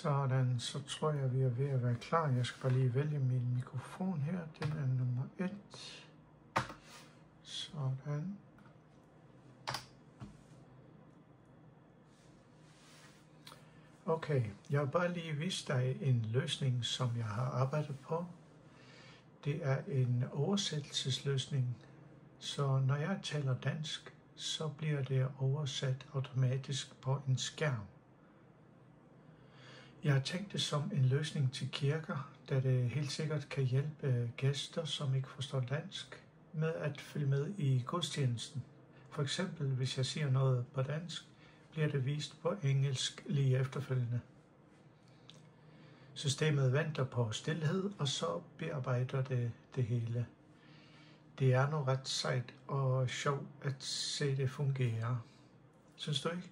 Sådan, så tror jeg, vi er ved at være klar. Jeg skal bare lige vælge min mikrofon her. Den er nummer 1. Sådan. Okay, jeg vil bare lige vise dig en løsning, som jeg har arbejdet på. Det er en oversættelsesløsning, så når jeg taler dansk, så bliver det oversat automatisk på en skærm. Jeg har tænkt det som en løsning til kirker, da det helt sikkert kan hjælpe gæster, som ikke forstår dansk, med at følge med i gudstjenesten. For eksempel, hvis jeg siger noget på dansk, bliver det vist på engelsk lige efterfølgende. Systemet venter på stilhed, og så bearbejder det hele. Det er nu ret sejt og sjovt at se det fungere. Synes du ikke?